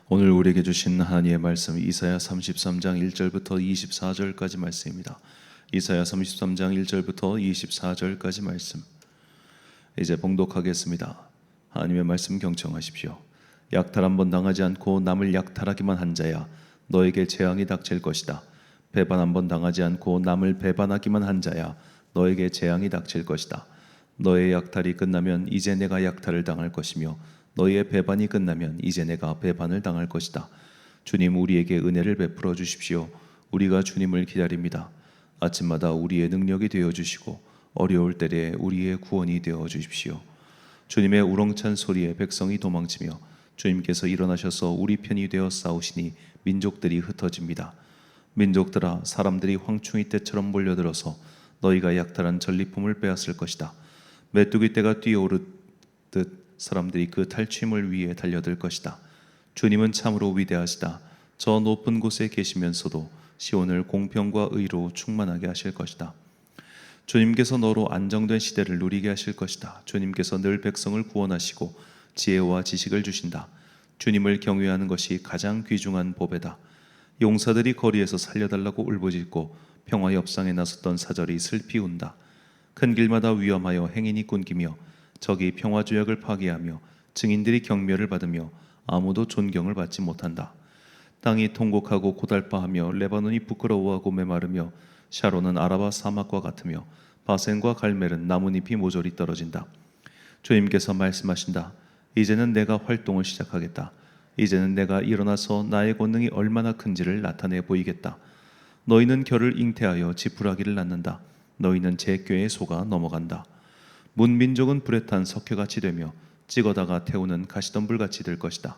오늘 우리에게 주신 하나님의 말씀 이사야 33장 1절부터 24절까지 말씀입니다. 이사야 33장 1절부터 24절까지 말씀 이제 봉독하겠습니다. 하나님의 말씀 경청하십시오. 약탈 한번 당하지 않고 남을 약탈하기만 한 자야 너에게 재앙이 닥칠 것이다. 배반 한번 당하지 않고 남을 배반하기만 한 자야 너에게 재앙이 닥칠 것이다. 너의 약탈이 끝나면 이제 내가 약탈을 당할 것이며 너희의 배반이 끝나면 이제 내가 배반을 당할 것이다. 주님 우리에게 은혜를 베풀어 주십시오. 우리가 주님을 기다립니다. 아침마다 우리의 능력이 되어 주시고 어려울 때에 우리의 구원이 되어 주십시오. 주님의 우렁찬 소리에 백성이 도망치며 주님께서 일어나셔서 우리 편이 되어 싸우시니 민족들이 흩어집니다. 민족들아 사람들이 황충이 때처럼 몰려들어서 너희가 약탈한 전리품을 빼앗을 것이다. 메뚜기 떼가 뛰어오르듯 사람들이 그 탈취물 위에 달려들 것이다. 주님은 참으로 위대하시다. 저 높은 곳에 계시면서도 시온을 공평과 의로 충만하게 하실 것이다. 주님께서 너로 안정된 시대를 누리게 하실 것이다. 주님께서 늘 백성을 구원하시고 지혜와 지식을 주신다. 주님을 경외하는 것이 가장 귀중한 보배다. 용사들이 거리에서 살려달라고 울부짖고 평화의 협상에 나섰던 사절이 슬피 운다. 큰 길마다 위험하여 행인이 끊기며 적이 평화조약을 파괴하며 증인들이 경멸을 받으며 아무도 존경을 받지 못한다. 땅이 통곡하고 고달파하며 레바논이 부끄러워하고 메마르며 샤론은 아라바 사막과 같으며 바센과 갈멜은 나뭇잎이 모조리 떨어진다. 주님께서 말씀하신다. 이제는 내가 활동을 시작하겠다. 이제는 내가 일어나서 나의 권능이 얼마나 큰지를 나타내 보이겠다. 너희는 겨를 잉태하여 지푸라기를 낳는다. 너희는 제 꾀에 속아 넘어간다. 문민족은 불에 탄 석회같이 되며 찍어다가 태우는 가시덤불같이 될 것이다.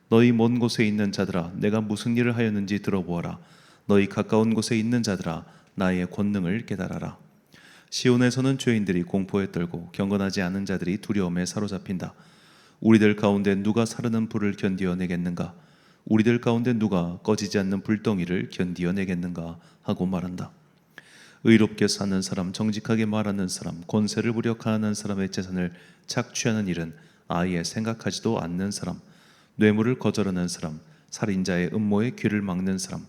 너희 먼 곳에 있는 자들아 내가 무슨 일을 하였는지 들어보아라. 너희 가까운 곳에 있는 자들아 나의 권능을 깨달아라. 시온에서는 죄인들이 공포에 떨고 경건하지 않은 자들이 두려움에 사로잡힌다. 우리들 가운데 누가 사르는 불을 견디어내겠는가? 우리들 가운데 누가 꺼지지 않는 불덩이를 견디어내겠는가? 하고 말한다. 의롭게 사는 사람, 정직하게 말하는 사람, 권세를 부려 가난한 사람의 재산을 착취하는 일은 아예 생각하지도 않는 사람, 뇌물을 거절하는 사람, 살인자의 음모에 귀를 막는 사람,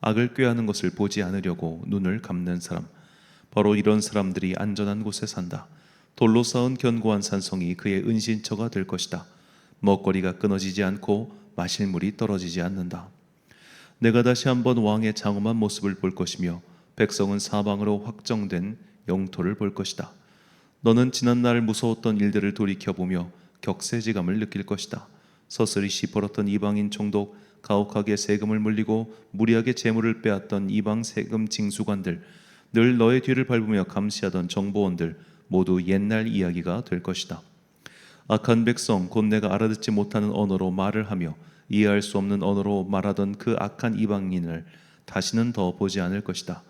악을 꾀하는 것을 보지 않으려고 눈을 감는 사람, 바로 이런 사람들이 안전한 곳에 산다. 돌로 쌓은 견고한 산성이 그의 은신처가 될 것이다. 먹거리가 끊어지지 않고 마실 물이 떨어지지 않는다. 내가 다시 한번 왕의 장엄한 모습을 볼 것이며 백성은 사방으로 확정된 영토를 볼 것이다. 너는 지난날 무서웠던 일들을 돌이켜보며 격세지감을 느낄 것이다. 서슬이시 벌었던 이방인 총독, 가혹하게 세금을 물리고 무리하게 재물을 빼앗던 이방 세금 징수관들, 늘 너의 뒤를 밟으며 감시하던 정보원들 모두 옛날 이야기가 될 것이다. 악한 백성, 곧 내가 알아듣지 못하는 언어로 말을 하며 이해할 수 없는 언어로 말하던 그 악한 이방인을 다시는 더 보지 않을 것이다.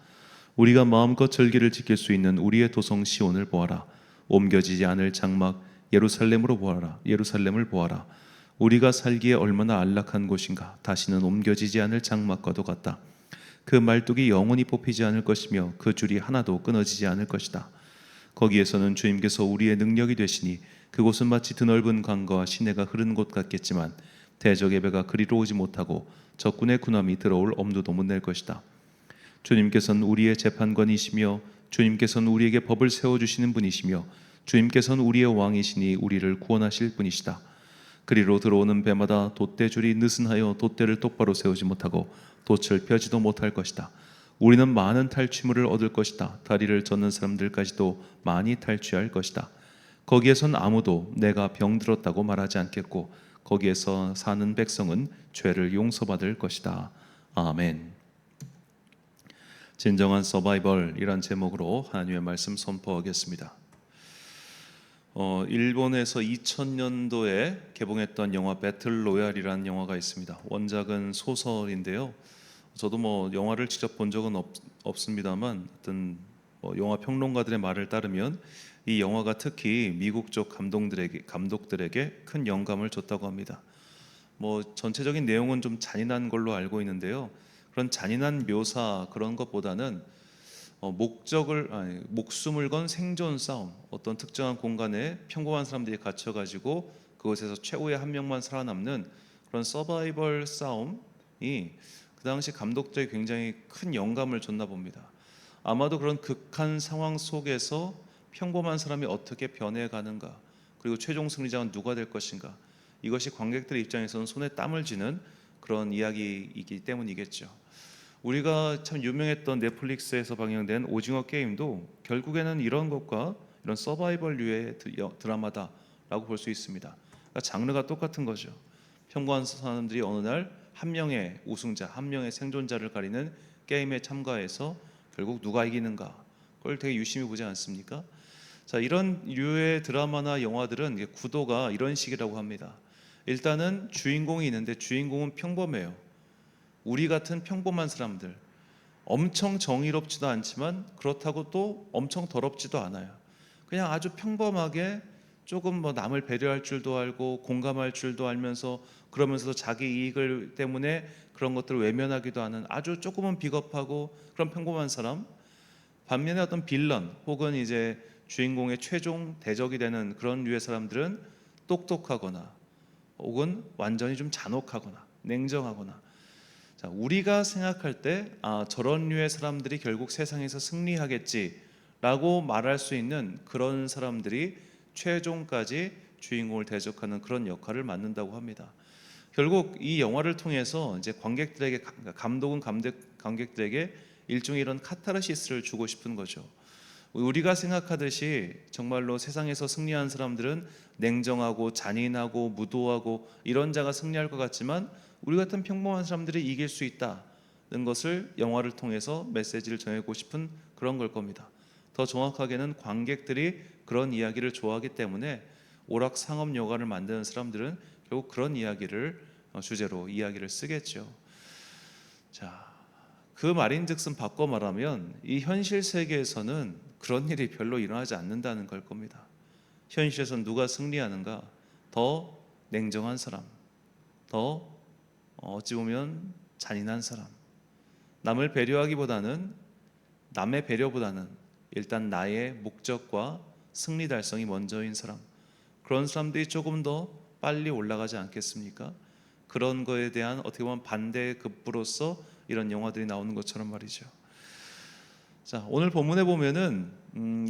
우리가 마음껏 절기를 지킬 수 있는 우리의 도성 시온을 보아라. 옮겨지지 않을 장막 예루살렘으로 보아라. 예루살렘을 보아라. 우리가 살기에 얼마나 안락한 곳인가. 다시는 옮겨지지 않을 장막과도 같다. 그 말뚝이 영원히 뽑히지 않을 것이며 그 줄이 하나도 끊어지지 않을 것이다. 거기에서는 주님께서 우리의 능력이 되시니 그곳은 마치 드넓은 강과 시내가 흐르는 곳 같겠지만 대적의 배가 그리로 오지 못하고 적군의 군함이 들어올 엄두도 못 낼 것이다. 주님께서는 우리의 재판관이시며 주님께서는 우리에게 법을 세워주시는 분이시며 주님께서는 우리의 왕이시니 우리를 구원하실 분이시다. 그리로 들어오는 배마다 돛대줄이 느슨하여 돛대를 똑바로 세우지 못하고 돛을 펴지도 못할 것이다. 우리는 많은 탈취물을 얻을 것이다. 다리를 젓는 사람들까지도 많이 탈취할 것이다. 거기에선 아무도 내가 병들었다고 말하지 않겠고 거기에서 사는 백성은 죄를 용서받을 것이다. 아멘. 진정한 서바이벌이란 제목으로 하나님의 말씀 선포하겠습니다. 일본에서 2000년도에 개봉했던 영화 배틀 로얄이라는 영화가 있습니다. 원작은 소설인데요. 저도 영화를 직접 본 적은 없습니다만 어떤 영화 평론가들의 말을 따르면 이 영화가 특히 미국 쪽 감독들에게 큰 영감을 줬다고 합니다. 전체적인 내용은 좀 잔인한 걸로 알고 있는데요. 그런 잔인한 묘사 그런 것보다는 목숨을 건 생존 싸움, 어떤 특정한 공간에 평범한 사람들이 갇혀가지고 그곳에서 최후의 한 명만 살아남는 그런 서바이벌 싸움이 그 당시 감독들이 굉장히 큰 영감을 줬나 봅니다. 아마도 그런 극한 상황 속에서 평범한 사람이 어떻게 변해가는가, 그리고 최종 승리자는 누가 될 것인가, 이것이 관객들의 입장에서는 손에 땀을 쥐는 그런 이야기이기 때문이겠죠. 우리가 참 유명했던 넷플릭스에서 방영된 오징어 게임도 결국에는 이런 것과 이런 서바이벌류의 드라마다라고 볼 수 있습니다. 그러니까 장르가 똑같은 거죠. 평범한 사람들이 어느 날 한 명의 우승자, 한 명의 생존자를 가리는 게임에 참가해서 결국 누가 이기는가, 그걸 되게 유심히 보지 않습니까? 자, 이런 류의 드라마나 영화들은 이게 구도가 이런 식이라고 합니다. 일단은 주인공이 있는데 주인공은 평범해요. 우리 같은 평범한 사람들, 엄청 정의롭지도 않지만 그렇다고 또 엄청 더럽지도 않아요. 그냥 아주 평범하게 조금 뭐 남을 배려할 줄도 알고 공감할 줄도 알면서, 그러면서도 자기 이익을 때문에 그런 것들을 외면하기도 하는 아주 조금은 비겁하고 그런 평범한 사람. 반면에 어떤 빌런 혹은 이제 주인공의 최종 대적이 되는 그런 류의 사람들은 똑똑하거나 혹은 완전히 좀 잔혹하거나 냉정하거나, 자, 우리가 생각할 때 저런 류의 사람들이 결국 세상에서 승리하겠지라고 말할 수 있는 그런 사람들이 최종까지 주인공을 대적하는 그런 역할을 맡는다고 합니다. 결국 이 영화를 통해서 이제 관객들에게, 감독은 관객들에게 일종의 이런 카타르시스를 주고 싶은 거죠. 우리가 생각하듯이 정말로 세상에서 승리한 사람들은 냉정하고 잔인하고 무도하고 이런 자가 승리할 것 같지만 우리 같은 평범한 사람들이 이길 수 있다는 것을 영화를 통해서 메시지를 전하고 싶은 그런 걸 겁니다. 더 정확하게는 관객들이 그런 이야기를 좋아하기 때문에 오락상업 영화를 만드는 사람들은 결국 그런 이야기를 주제로 이야기를 쓰겠죠. 자, 그 말인즉슨 바꿔 말하면 이 현실 세계에서는 그런 일이 별로 일어나지 않는다는 걸 겁니다. 현실에서는 누가 승리하는가? 더 냉정한 사람, 더 어찌 보면 잔인한 사람, 남을 배려하기보다는, 남의 배려보다는 일단 나의 목적과 승리 달성이 먼저인 사람, 그런 사람들이 조금 더 빨리 올라가지 않겠습니까? 그런 거에 대한 어떻게 보면 반대급부로서 이런 영화들이 나오는 것처럼 말이죠. 자, 오늘 본문에 보면은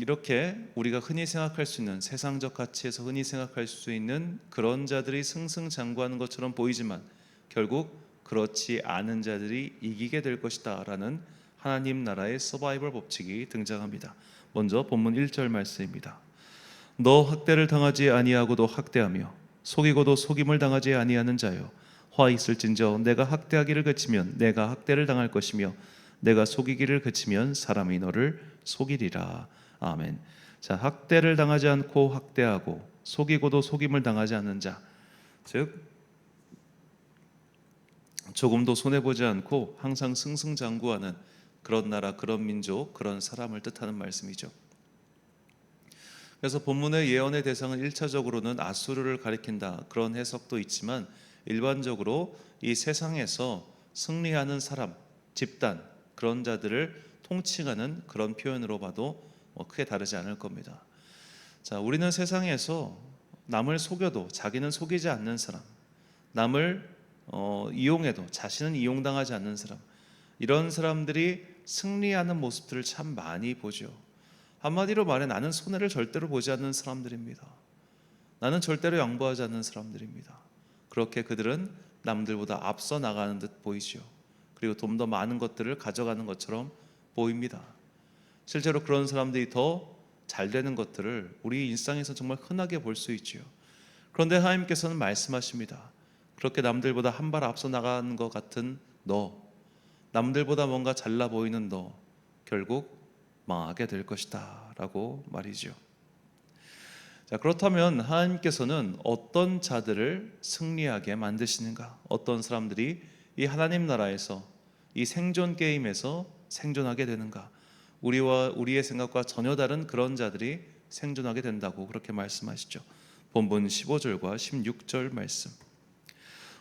이렇게 우리가 흔히 생각할 수 있는, 세상적 가치에서 흔히 생각할 수 있는 그런 자들이 승승장구하는 것처럼 보이지만 결국 그렇지 않은 자들이 이기게 될 것이다 라는 하나님 나라의 서바이벌 법칙이 등장합니다. 먼저 본문 1절 말씀입니다. 너 학대를 당하지 아니하고도 학대하며 속이고도 속임을 당하지 아니하는 자여, 화 있을진저 내가 학대하기를 그치면 내가 학대를 당할 것이며 내가 속이기를 그치면 사람이 너를 속이리라. 아멘. 자, 학대를 당하지 않고 학대하고 속이고도 속임을 당하지 않는 자, 즉 조금도 손해보지 않고 항상 승승장구하는 그런 나라, 그런 민족, 그런 사람을 뜻하는 말씀이죠. 그래서 본문의 예언의 대상은 1차적으로는 아수르를 가리킨다, 그런 해석도 있지만 일반적으로 이 세상에서 승리하는 사람, 집단, 그런 자들을 통칭하는 그런 표현으로 봐도 크게 다르지 않을 겁니다. 자, 우리는 세상에서 남을 속여도 자기는 속이지 않는 사람, 남을 이용해도 자신은 이용당하지 않는 사람, 이런 사람들이 승리하는 모습들을 참 많이 보죠. 한마디로 말해 나는 손해를 절대로 보지 않는 사람들입니다. 나는 절대로 양보하지 않는 사람들입니다. 그렇게 그들은 남들보다 앞서 나가는 듯 보이죠. 그리고 좀 더 많은 것들을 가져가는 것처럼 보입니다. 실제로 그런 사람들이 더 잘 되는 것들을 우리 일상에서 정말 흔하게 볼 수 있죠. 그런데 하나님께서는 말씀하십니다. 그렇게 남들보다 한 발 앞서 나가는 것 같은 너, 남들보다 뭔가 잘나 보이는 너, 결국 망하게 될 것이다 라고 말이죠. 자, 그렇다면 하나님께서는 어떤 자들을 승리하게 만드시는가? 어떤 사람들이 이 하나님 나라에서, 이 생존 게임에서 생존하게 되는가? 우리와 우리의 생각과 전혀 다른 그런 자들이 생존하게 된다고 그렇게 말씀하시죠. 본문 15절과 16절 말씀.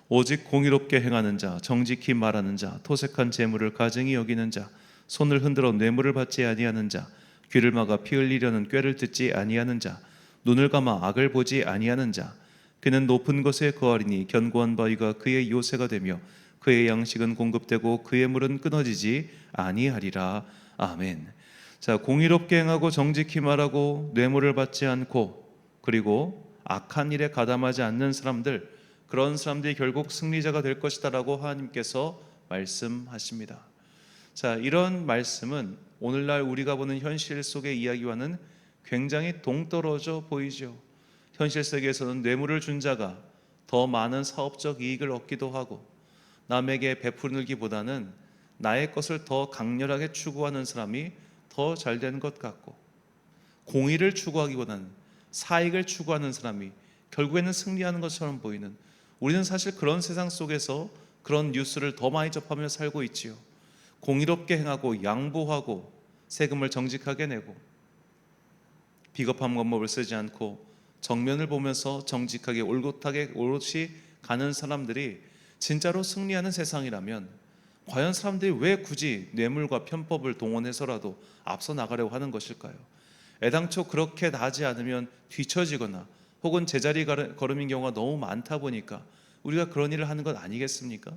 오직 공의롭게 행하는 자, 정직히 말하는 자, 토색한 재물을 가증히 여기는 자, 손을 흔들어 뇌물을 받지 아니하는 자, 귀를 막아 피 흘리려는 꾀를 듣지 아니하는 자, 눈을 감아 악을 보지 아니하는 자, 그는 높은 곳에 거하리니 견고한 바위가 그의 요새가 되며 그의 양식은 공급되고 그의 물은 끊어지지 아니하리라. 아멘. 자, 공의롭게 행하고 정직히 말하고 뇌물을 받지 않고 그리고 악한 일에 가담하지 않는 사람들, 그런 사람들이 결국 승리자가 될 것이다라고 하나님께서 말씀하십니다. 자, 이런 말씀은 오늘날 우리가 보는 현실 속의 이야기와는 굉장히 동떨어져 보이죠. 현실 세계에서는 뇌물을 준 자가 더 많은 사업적 이익을 얻기도 하고 남에게 베푸기보다는 나의 것을 더 강렬하게 추구하는 사람이 더 잘 되는 것 같고, 공의를 추구하기보다는 사익을 추구하는 사람이 결국에는 승리하는 것처럼 보이는, 우리는 사실 그런 세상 속에서 그런 뉴스를 더 많이 접하며 살고 있지요. 공의롭게 행하고 양보하고 세금을 정직하게 내고 비겁한 방법을 쓰지 않고 정면을 보면서 정직하게 올곧하게 오롯이 가는 사람들이 진짜로 승리하는 세상이라면 과연 사람들이 왜 굳이 뇌물과 편법을 동원해서라도 앞서 나가려고 하는 것일까요? 애당초 그렇게 나지 않으면 뒤처지거나 혹은 제자리 걸음인 경우가 너무 많다 보니까 우리가 그런 일을 하는 것 아니겠습니까?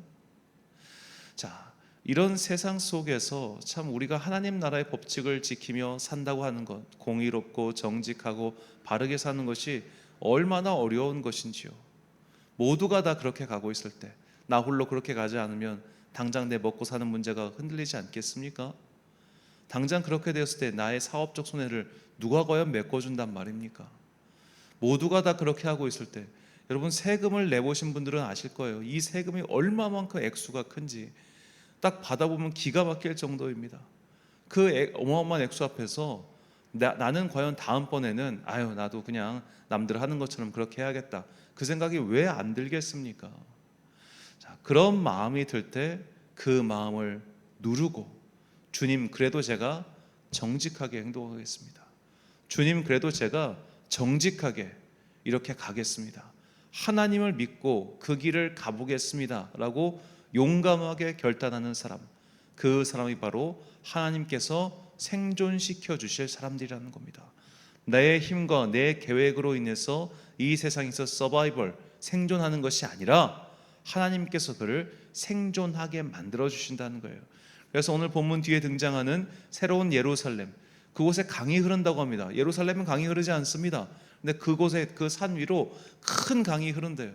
자, 이런 세상 속에서 참 우리가 하나님 나라의 법칙을 지키며 산다고 하는 것, 공의롭고 정직하고 바르게 사는 것이 얼마나 어려운 것인지요. 모두가 다 그렇게 가고 있을 때 나 홀로 그렇게 가지 않으면 당장 내 먹고 사는 문제가 흔들리지 않겠습니까? 당장 그렇게 되었을 때 나의 사업적 손해를 누가 과연 메꿔준단 말입니까? 모두가 다 그렇게 하고 있을 때 여러분, 세금을 내보신 분들은 아실 거예요. 이 세금이 얼마만큼 액수가 큰지 딱 받아보면 기가 막힐 정도입니다. 그 어마어마한 액수 앞에서 나는 과연 다음번에는 나도 그냥 남들 하는 것처럼 그렇게 해야겠다, 그 생각이 왜 안 들겠습니까? 자, 그런 마음이 들 때 그 마음을 누르고, 주님, 그래도 제가 정직하게 행동하겠습니다. 주님, 그래도 제가 정직하게 이렇게 가겠습니다. 하나님을 믿고 그 길을 가보겠습니다 라고 용감하게 결단하는 사람, 그 사람이 바로 하나님께서 생존시켜 주실 사람들이라는 겁니다. 내 힘과 내 계획으로 인해서 이 세상에서 서바이벌, 생존하는 것이 아니라 하나님께서 그를 생존하게 만들어 주신다는 거예요. 그래서 오늘 본문 뒤에 등장하는 새로운 예루살렘, 그곳에 강이 흐른다고 합니다. 예루살렘은 강이 흐르지 않습니다. 근데 그곳에 그 산 위로 큰 강이 흐른대요.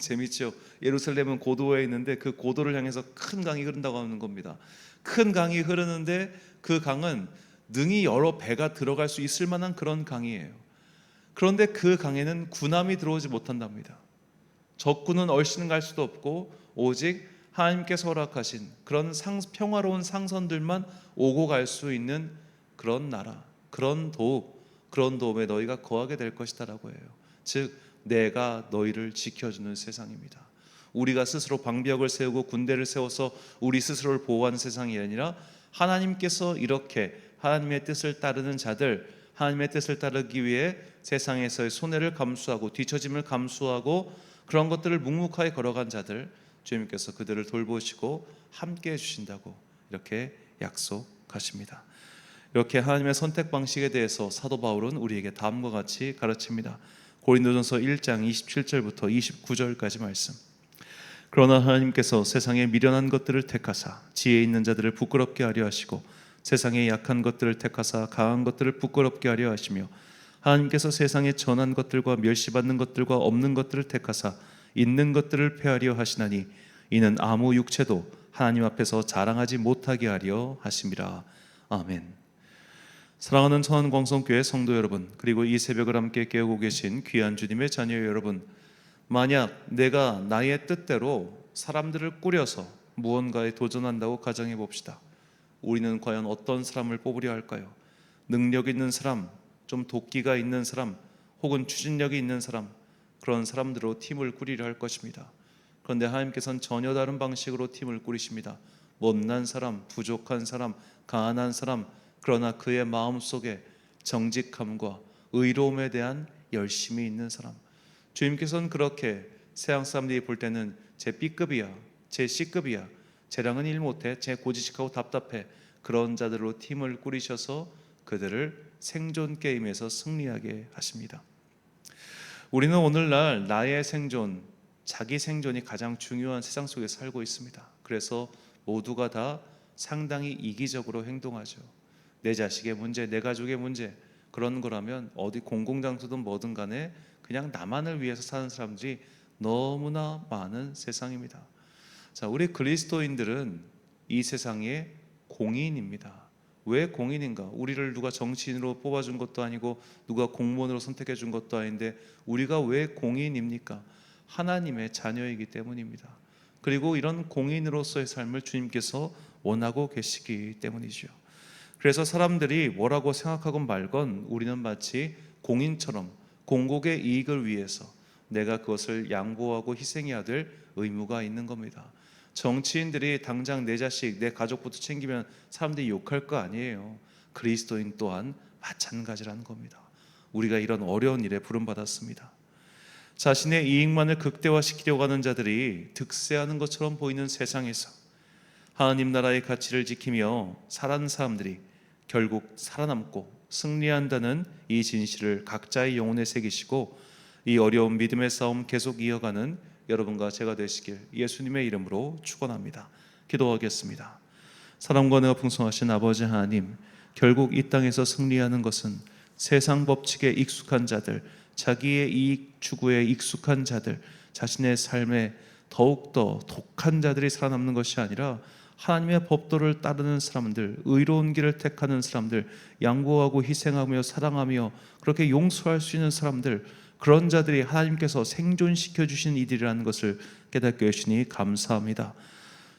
재밌죠? 예루살렘은 고도에 있는데 그 고도를 향해서 큰 강이 흐른다고 하는 겁니다. 큰 강이 흐르는데 그 강은 능히 여러 배가 들어갈 수 있을 만한 그런 강이에요. 그런데 그 강에는 군함이 들어오지 못한답니다. 적군은 얼씬 갈 수도 없고 오직 하나님께서 허락하신 그런 평화로운 상선들만 오고 갈 수 있는 그런 나라, 그런 도읍에 너희가 거하게 될 것이다 라고 해요. 즉 내가 너희를 지켜주는 세상입니다. 우리가 스스로 방벽을 세우고 군대를 세워서 우리 스스로를 보호하는 세상이 아니라 하나님께서 이렇게 하나님의 뜻을 따르는 자들, 하나님의 뜻을 따르기 위해 세상에서의 손해를 감수하고 뒤처짐을 감수하고 그런 것들을 묵묵하게 걸어간 자들, 주님께서 그들을 돌보시고 함께 해주신다고 이렇게 약속하십니다. 이렇게 하나님의 선택 방식에 대해서 사도 바울은 우리에게 다음과 같이 가르칩니다. 고린도전서 1장 27절부터 29절까지 말씀. 그러나 하나님께서 세상에 미련한 것들을 택하사 지혜 있는 자들을 부끄럽게 하려 하시고 세상에 약한 것들을 택하사 강한 것들을 부끄럽게 하려 하시며 하나님께서 세상에 전한 것들과 멸시받는 것들과 없는 것들을 택하사 있는 것들을 폐하려 하시나니 이는 아무 육체도 하나님 앞에서 자랑하지 못하게 하려 하심이라. 아멘. 사랑하는 천안광성교회 성도 여러분, 그리고 이 새벽을 함께 깨우고 계신 귀한 주님의 자녀 여러분, 만약 내가 나의 뜻대로 사람들을 꾸려서 무언가에 도전한다고 가정해 봅시다. 우리는 과연 어떤 사람을 뽑으려 할까요? 능력 있는 사람, 좀 도끼가 있는 사람, 혹은 추진력이 있는 사람, 그런 사람들로 팀을 꾸리려 할 것입니다. 그런데 하나님께서는 전혀 다른 방식으로 팀을 꾸리십니다. 못난 사람, 부족한 사람, 가난한 사람, 그러나 그의 마음속에 정직함과 의로움에 대한 열심이 있는 사람, 주님께서는 그렇게 세상 사람들이 볼 때는 제 B급이야, 제 C급이야, 쟤랑은 일 못해, 쟤 고지식하고 답답해, 그런 자들로 팀을 꾸리셔서 그들을 생존 게임에서 승리하게 하십니다. 우리는 오늘날 나의 생존, 자기 생존이 가장 중요한 세상 속에 살고 있습니다. 그래서 모두가 다 상당히 이기적으로 행동하죠. 내 자식의 문제, 내 가족의 문제, 그런 거라면 어디 공공장소든 뭐든 간에 그냥 나만을 위해서 사는 사람들이 너무나 많은 세상입니다. 자, 우리 그리스도인들은 이 세상의 공인입니다. 왜 공인인가? 우리를 누가 정치인으로 뽑아준 것도 아니고 누가 공무원으로 선택해 준 것도 아닌데 우리가 왜 공인입니까? 하나님의 자녀이기 때문입니다. 그리고 이런 공인으로서의 삶을 주님께서 원하고 계시기 때문이죠. 그래서 사람들이 뭐라고 생각하건 말건 우리는 마치 공인처럼 공곡의 이익을 위해서 내가 그것을 양보하고 희생해야 될 의무가 있는 겁니다. 정치인들이 당장 내 자식, 내 가족부터 챙기면 사람들이 욕할 거 아니에요. 그리스도인 또한 마찬가지라는 겁니다. 우리가 이런 어려운 일에 부름받았습니다. 자신의 이익만을 극대화시키려고 하는 자들이 득세하는 것처럼 보이는 세상에서 하나님 나라의 가치를 지키며 살아가는 사람들이 결국 살아남고 승리한다는 이 진실을 각자의 영혼에 새기시고 이 어려운 믿음의 싸움 계속 이어가는 여러분과 제가 되시길 예수님의 이름으로 축원합니다. 기도하겠습니다. 사랑과 은혜가 풍성하신 아버지 하나님, 결국 이 땅에서 승리하는 것은 세상 법칙에 익숙한 자들, 자기의 이익 추구에 익숙한 자들, 자신의 삶에 더욱더 독한 자들이 살아남는 것이 아니라 하나님의 법도를 따르는 사람들, 의로운 길을 택하는 사람들, 양보하고 희생하며 사랑하며 그렇게 용서할 수 있는 사람들, 그런 자들이 하나님께서 생존시켜 주신 이들이라는 것을 깨닫게 하시니 감사합니다.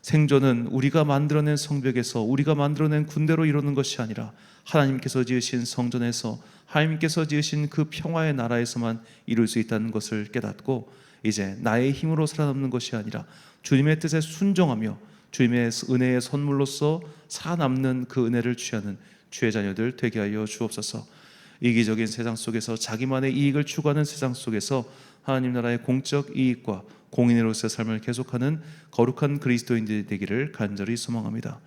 생존은 우리가 만들어낸 성벽에서, 우리가 만들어낸 군대로 이루는 것이 아니라 하나님께서 지으신 성전에서, 하나님께서 지으신 그 평화의 나라에서만 이룰 수 있다는 것을 깨닫고, 이제 나의 힘으로 살아남는 것이 아니라 주님의 뜻에 순종하며 주님의 은혜의 선물로서 살아남는 그 은혜를 취하는 주의 자녀들 되게 하여 주옵소서. 이기적인 세상 속에서, 자기만의 이익을 추구하는 세상 속에서 하나님 나라의 공적 이익과 공인으로서의 삶을 계속하는 거룩한 그리스도인들이 되기를 간절히 소망합니다.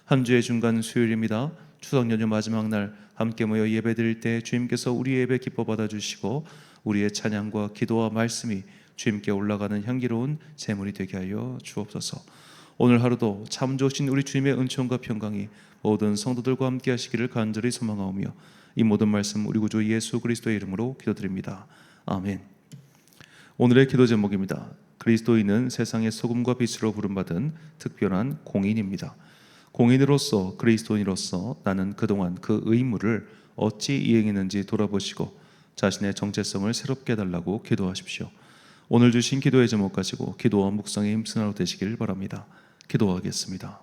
한 주의 중간 수요일입니다. 추석 연휴 마지막 날 함께 모여 예배드릴 때 주님께서 우리의 예배 기뻐 받아주시고 우리의 찬양과 기도와 말씀이 주님께 올라가는 향기로운 제물이 되게 하여 주옵소서. 오늘 하루도 참 좋으신 우리 주님의 은총과 평강이 모든 성도들과 함께 하시기를 간절히 소망하오며 이 모든 말씀 우리 구주 예수 그리스도의 이름으로 기도드립니다. 아멘. 오늘의 기도 제목입니다. 그리스도인은 세상의 소금과 빛으로 부름받은 특별한 공인입니다. 공인으로서, 그리스도인으로서 나는 그동안 그 의무를 어찌 이행했는지 돌아보시고 자신의 정체성을 새롭게 해달라고 기도하십시오. 오늘 주신 기도의 제목 가지고 기도와 묵상에 힘쓰는 하루 되시길 바랍니다. 기도하겠습니다.